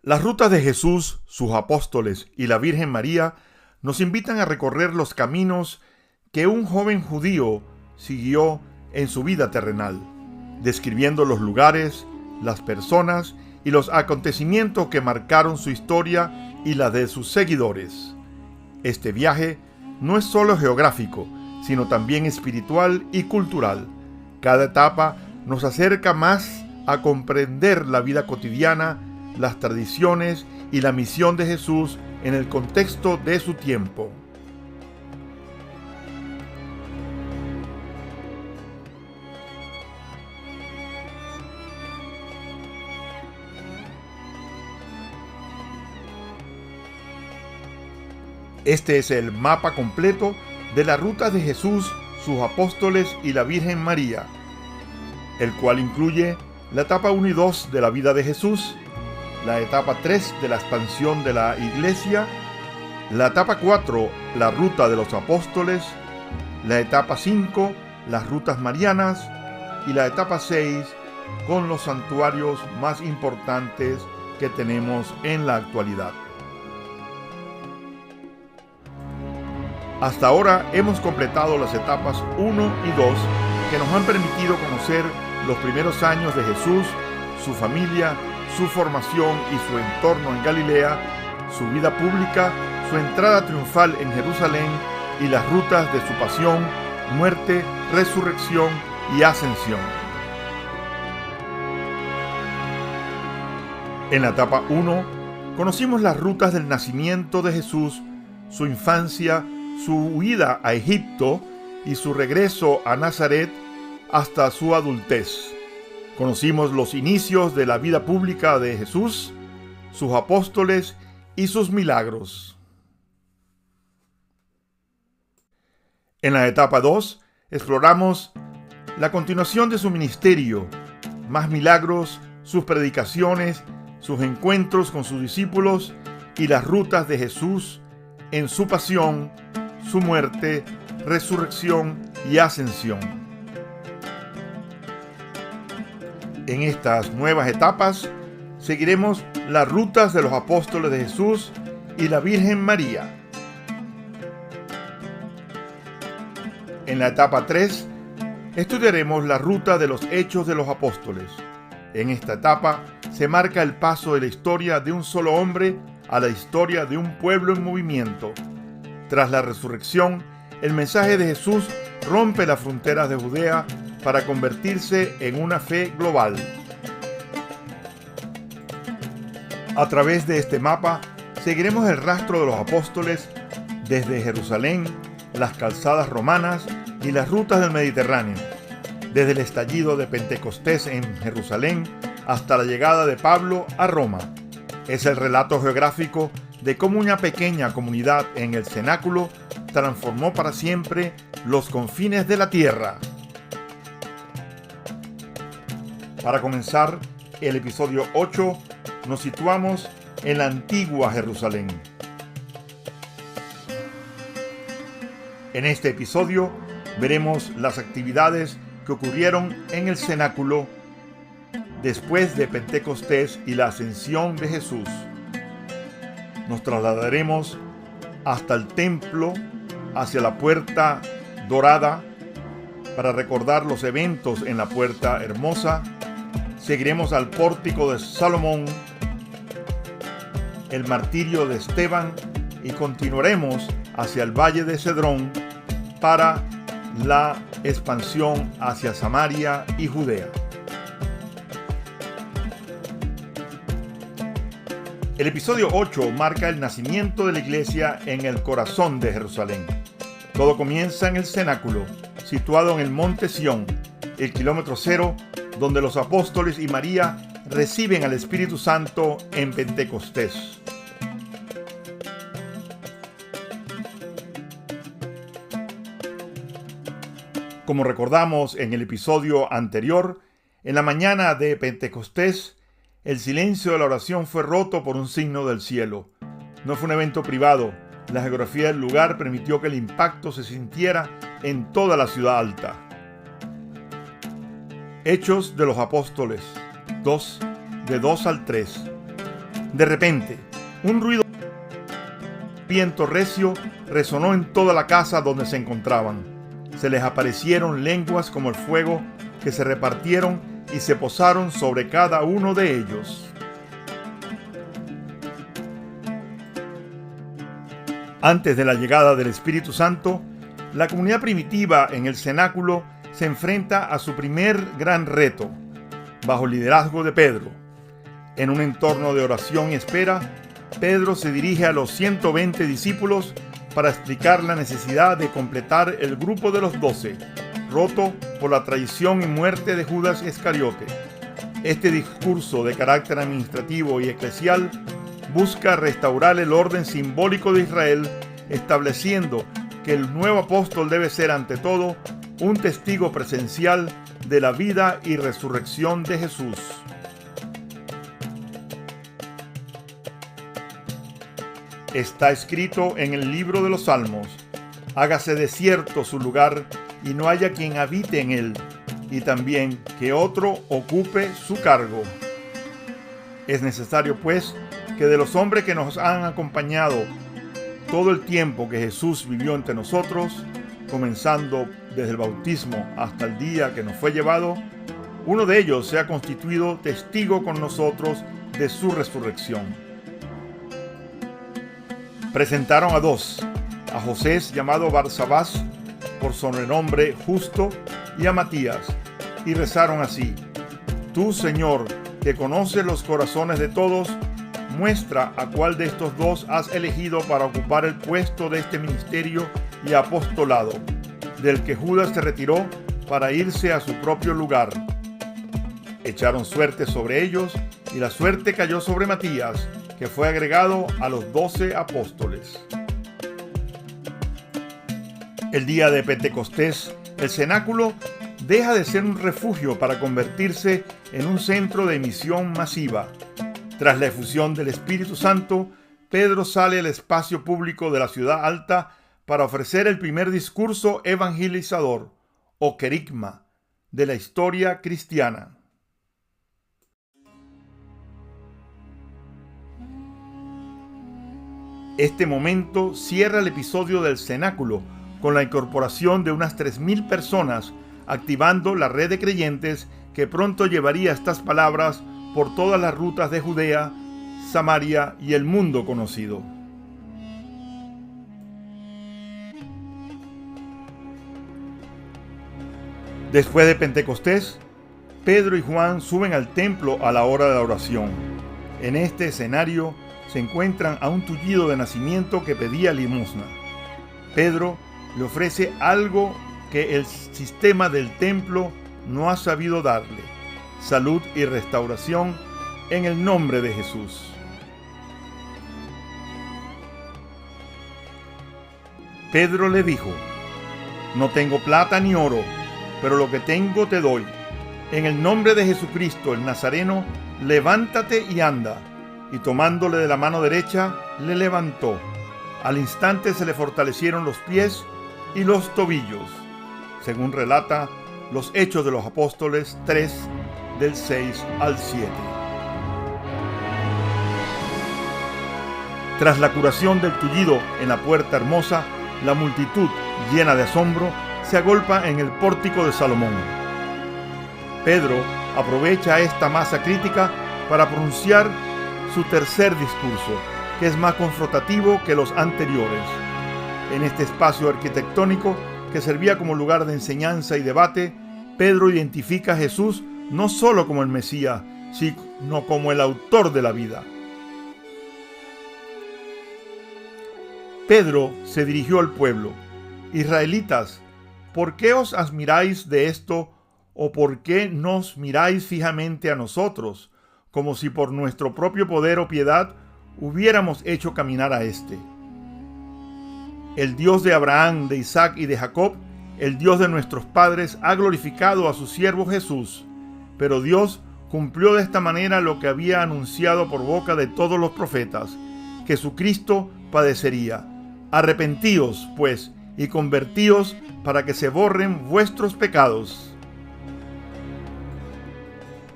Las rutas de Jesús, sus apóstoles y la Virgen María nos invitan a recorrer los caminos que un joven judío siguió en su vida terrenal, describiendo los lugares, las personas y los acontecimientos que marcaron su historia y la de sus seguidores. Este viaje no es solo geográfico, sino también espiritual y cultural. Cada etapa nos acerca más a comprender la vida cotidiana, las tradiciones y la misión de Jesús en el contexto de su tiempo. Este es el mapa completo de la ruta de Jesús, sus apóstoles y la Virgen María, el cual incluye la etapa 1 y 2 de la vida de Jesús, la etapa 3 de la expansión de la Iglesia, la etapa 4, la ruta de los apóstoles, la etapa 5, las rutas marianas, y la etapa 6, con los santuarios más importantes que tenemos en la actualidad. Hasta ahora hemos completado las etapas 1 y 2 que nos han permitido conocer los primeros años de Jesús, su familia, su formación y su entorno en Galilea, su vida pública, su entrada triunfal en Jerusalén y las rutas de su pasión, muerte, resurrección y ascensión. En la etapa 1 conocimos las rutas del nacimiento de Jesús, su infancia, su huida a Egipto y su regreso a Nazaret hasta su adultez. Conocimos los inicios de la vida pública de Jesús, sus apóstoles y sus milagros. En la etapa 2 exploramos la continuación de su ministerio, más milagros, sus predicaciones, sus encuentros con sus discípulos y las rutas de Jesús en su pasión, su muerte, resurrección y ascensión. En estas nuevas etapas seguiremos las rutas de los apóstoles de Jesús y la Virgen María. En la etapa 3 estudiaremos la ruta de los hechos de los apóstoles. En esta etapa se marca el paso de la historia de un solo hombre a la historia de un pueblo en movimiento. Tras la resurrección, el mensaje de Jesús rompe las fronteras de Judea para convertirse en una fe global. A través de este mapa, seguiremos el rastro de los apóstoles desde Jerusalén, las calzadas romanas y las rutas del Mediterráneo, desde el estallido de Pentecostés en Jerusalén hasta la llegada de Pablo a Roma. Es el relato geográfico de cómo una pequeña comunidad en el cenáculo transformó para siempre los confines de la tierra. Para comenzar el episodio 8, nos situamos en la antigua Jerusalén. En este episodio veremos las actividades que ocurrieron en el cenáculo después de Pentecostés y la ascensión de Jesús. Nos trasladaremos hasta el templo, hacia la puerta dorada, para recordar los eventos en la puerta hermosa. Seguiremos al pórtico de Salomón, el martirio de Esteban y continuaremos hacia el valle de Cedrón para la expansión hacia Samaria y Judea. El episodio 8 marca el nacimiento de la iglesia en el corazón de Jerusalén. Todo comienza en el cenáculo, situado en el monte Sión, el kilómetro 0, donde los apóstoles y María reciben al Espíritu Santo en Pentecostés. Como recordamos en el episodio anterior, en la mañana de Pentecostés, el silencio de la oración fue roto por un signo del cielo. No fue un evento privado. La geografía del lugar permitió que el impacto se sintiera en toda la ciudad alta. Hechos de los Apóstoles 2, de 2 al 3. De repente, un ruido viento recio resonó en toda la casa donde se encontraban. Se les aparecieron lenguas como el fuego que se repartieron y se posaron sobre cada uno de ellos. Antes de la llegada del Espíritu Santo, la comunidad primitiva en el cenáculo se enfrenta a su primer gran reto, bajo el liderazgo de Pedro. En un entorno de oración y espera, Pedro se dirige a los 120 discípulos para explicar la necesidad de completar el grupo de los 12, roto por la traición y muerte de Judas Iscariote. Este discurso de carácter administrativo y eclesial busca restaurar el orden simbólico de Israel, estableciendo que el nuevo apóstol debe ser ante todo un testigo presencial de la vida y resurrección de Jesús. Está escrito en el libro de los Salmos: hágase desierto su lugar y no haya quien habite en él, y también que otro ocupe su cargo. Es necesario, pues, que de los hombres que nos han acompañado todo el tiempo que Jesús vivió entre nosotros, comenzando desde el bautismo hasta el día que nos fue llevado, uno de ellos se ha constituido testigo con nosotros de su resurrección. Presentaron a dos, a José, llamado Barsabás, por sobrenombre Justo, y a Matías, y rezaron así: Tú, Señor, que conoces los corazones de todos, muestra a cuál de estos dos has elegido para ocupar el puesto de este ministerio y apostolado, del que Judas se retiró para irse a su propio lugar. Echaron suerte sobre ellos, y la suerte cayó sobre Matías, que fue agregado a los 12 apóstoles. El día de Pentecostés, el cenáculo deja de ser un refugio para convertirse en un centro de misión masiva. Tras la efusión del Espíritu Santo, Pedro sale al espacio público de la ciudad alta para ofrecer el primer discurso evangelizador, o querigma, de la historia cristiana. Este momento cierra el episodio del cenáculo con la incorporación de unas 3,000 personas, activando la red de creyentes que pronto llevaría estas palabras por todas las rutas de Judea, Samaria y el mundo conocido. Después de Pentecostés, Pedro y Juan suben al templo a la hora de la oración. En este escenario se encuentran a un tullido de nacimiento que pedía limosna. Pedro le ofrece algo que el sistema del templo no ha sabido darle: salud y restauración en el nombre de Jesús. Pedro le dijo: No tengo plata ni oro, pero lo que tengo te doy. En el nombre de Jesucristo el Nazareno, levántate y anda. Y tomándole de la mano derecha, le levantó. Al instante se le fortalecieron los pies y los tobillos, según relata los Hechos de los Apóstoles 3, del 6 al 7. Tras la curación del tullido en la Puerta Hermosa, la multitud, llena de asombro, se agolpa en el pórtico de Salomón. Pedro aprovecha esta masa crítica para pronunciar su tercer discurso, que es más confrontativo que los anteriores. En este espacio arquitectónico, que servía como lugar de enseñanza y debate, Pedro identifica a Jesús no solo como el Mesías, sino como el autor de la vida. Pedro se dirigió al pueblo: Israelitas, ¿por qué os admiráis de esto, o por qué nos miráis fijamente a nosotros, como si por nuestro propio poder o piedad hubiéramos hecho caminar a éste? El Dios de Abraham, de Isaac y de Jacob, el Dios de nuestros padres, ha glorificado a su siervo Jesús. Pero Dios cumplió de esta manera lo que había anunciado por boca de todos los profetas, que su Cristo padecería. Arrepentíos, pues, y convertíos para que se borren vuestros pecados.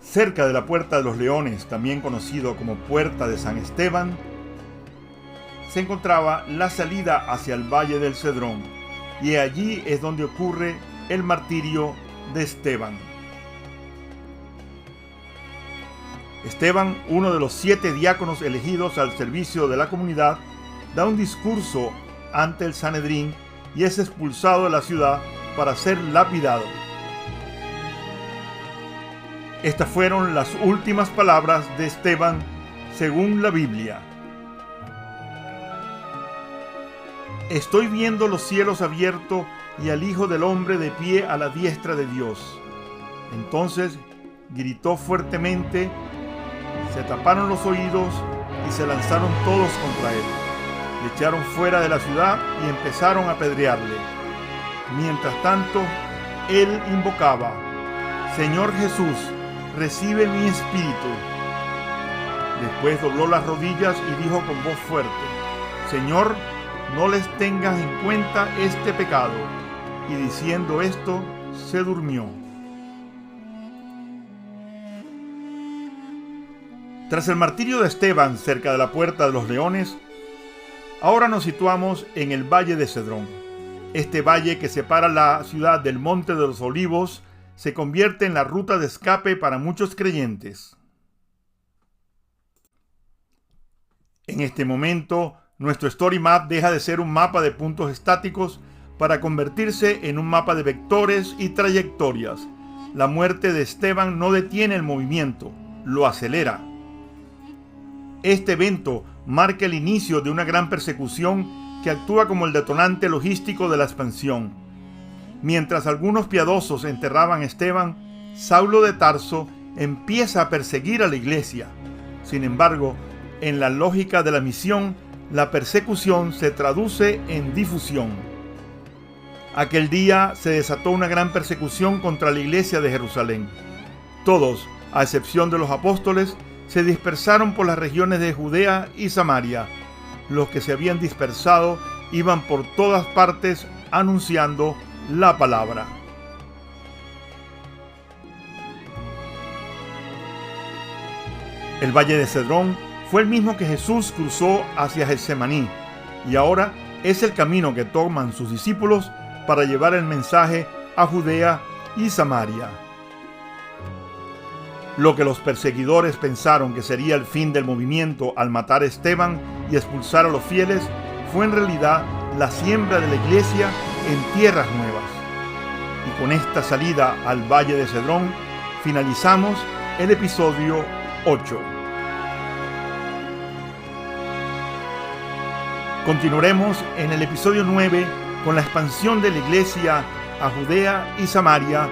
Cerca de la Puerta de los Leones, también conocido como Puerta de San Esteban, se encontraba la salida hacia el Valle del Cedrón, y allí es donde ocurre el martirio de Esteban. Esteban, uno de los 7 diáconos elegidos al servicio de la comunidad, da un discurso ante el Sanedrín y es expulsado de la ciudad para ser lapidado. Estas fueron las últimas palabras de Esteban según la Biblia. Estoy viendo los cielos abiertos y al Hijo del Hombre de pie a la diestra de Dios. Entonces gritó fuertemente, se taparon los oídos y se lanzaron todos contra él. Le echaron fuera de la ciudad y empezaron a apedrearle. Mientras tanto, él invocaba: Señor Jesús, recibe mi espíritu. Después dobló las rodillas y dijo con voz fuerte: Señor, no les tengas en cuenta este pecado. Y diciendo esto, se durmió. Tras el martirio de Esteban cerca de la Puerta de los Leones, ahora nos situamos en el Valle de Cedrón. Este valle que separa la ciudad del Monte de los Olivos se convierte en la ruta de escape para muchos creyentes. En este momento, nuestro Story Map deja de ser un mapa de puntos estáticos para convertirse en un mapa de vectores y trayectorias. La muerte de Esteban no detiene el movimiento, lo acelera. Este evento marca el inicio de una gran persecución que actúa como el detonante logístico de la expansión. Mientras algunos piadosos enterraban a Esteban, Saulo de Tarso empieza a perseguir a la iglesia. Sin embargo, en la lógica de la misión, la persecución se traduce en difusión. Aquel día se desató una gran persecución contra la iglesia de Jerusalén. Todos, a excepción de los apóstoles, se dispersaron por las regiones de Judea y Samaria. Los que se habían dispersado iban por todas partes anunciando la palabra. El Valle de Cedrón fue el mismo que Jesús cruzó hacia Getsemaní, y ahora es el camino que toman sus discípulos para llevar el mensaje a Judea y Samaria. Lo que los perseguidores pensaron que sería el fin del movimiento al matar a Esteban y expulsar a los fieles, fue en realidad la siembra de la iglesia en tierras nuevas. Y con esta salida al Valle de Cedrón, finalizamos el episodio 8. Continuaremos en el episodio 9 con la expansión de la iglesia a Judea y Samaria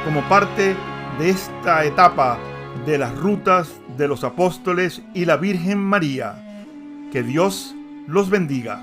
como parte de esta etapa de las rutas de los apóstoles y la Virgen María. Que Dios los bendiga.